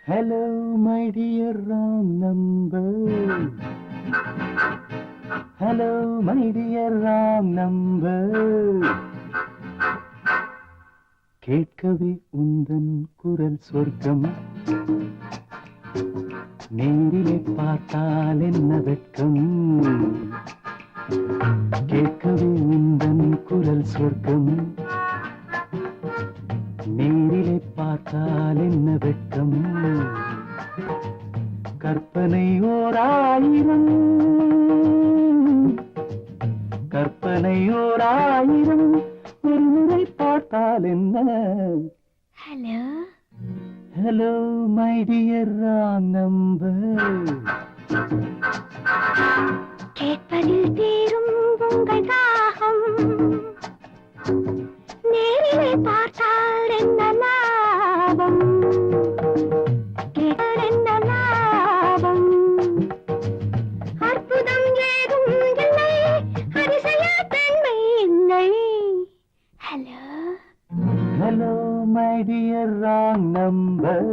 Hello, my dear wrong number. Hello, my dear wrong number. கேட்கவே உந்தன் குரல் சொர்க்கம், நேரிலே பார்த்தால் என்ன வெட்கம். கேட்கவே உந்தன் குரல் சொர்க்கம், நேரிலே பார்த்தால் என்ன வெட்கம். கற்பனை ஓர் ஆயிரம், கற்பனை ஓர் ஆயிரம், ஒரு முறை பார்த்தால் என்ன. Hello hello my dear wrong number. கேட்பதில் தீரும் உங்கள் தாகம், நேரிலே பார்த்தால் என்ன லாபம். கேட்டால் என்ன லாபம். அற்புதம் ஏதும் இல்லை, அதிசய தன்மை இல்லை. Hello hello my dear wrong number.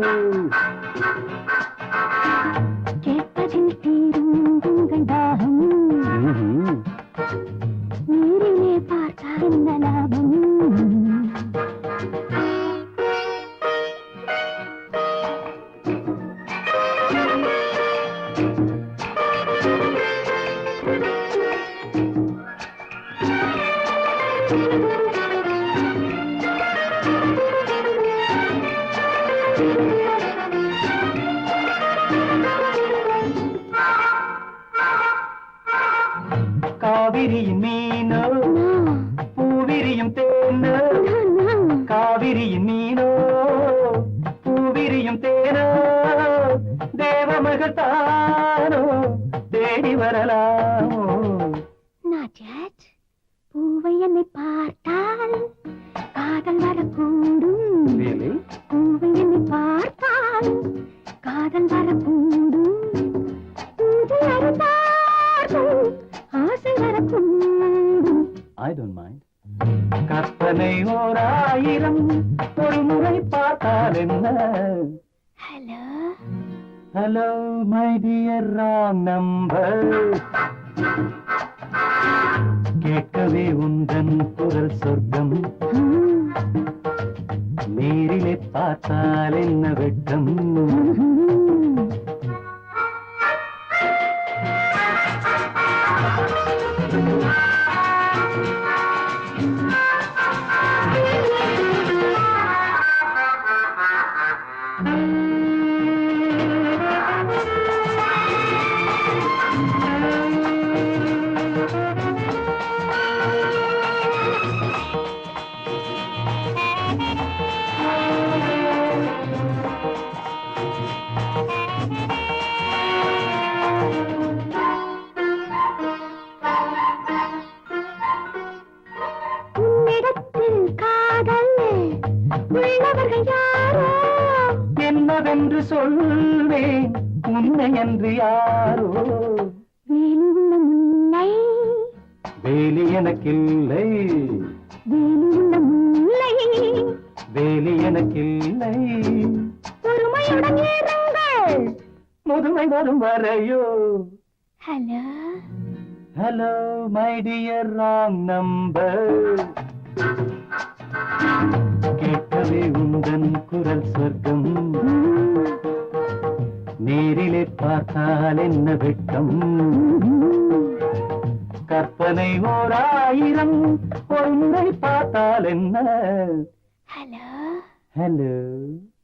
கேட்பதில் தீரும் உங்கள் தாகம், நேரிலே பார்த்தால் என்ன லாபம். காவிரியின் மீனோ பூவிரியும் தேனோ, காவிரியின் மீனோ பூவிரியும் தேனோ, தேவமகள் தானோ தேடி வரலாமோ. நாஜத், பூவை என்னை பார்த்தால் காதல் வரக்கூடும். Really? பூவை என்னை பார்த்தால் காதல் வரக்கூடும். பூஜை அறிந்தார்கள் ஆசை வரக்கூடும். I don't mind. கற்பனை ஓர் ஆயிரம், ஒரு முறை பார்த்தால் என்ன. Hello hello my dear wrong number. கேட்கவே உந்தன் குரல் சொர்க்கம், நேரிலே பார்த்தால் என்ன வெட்கம். உன்னிடத்தில் காதல் உள்ளவர்கள் யாரோ, என்னவென்று சொல்வேன் உன்னை என்று யாரோ. வேலி உள்ள முல்லை, வேலி எனக்கில்லை, வேலி உள்ள முல்லை, வேலி எனக்கில்லை. பொறுமையுடன் இருங்கள். முதுமை வரும் வரையோ. Hello hello my dear wrong number. கேட்கவே உந்தன் குரல் சொர்க்கம், நேரிலே பார்த்தால் என்ன வெட்கம். கற்பனை ஓர் ஆயிரம், ஒரு முறை பார்த்தால் என்ன. Hello hello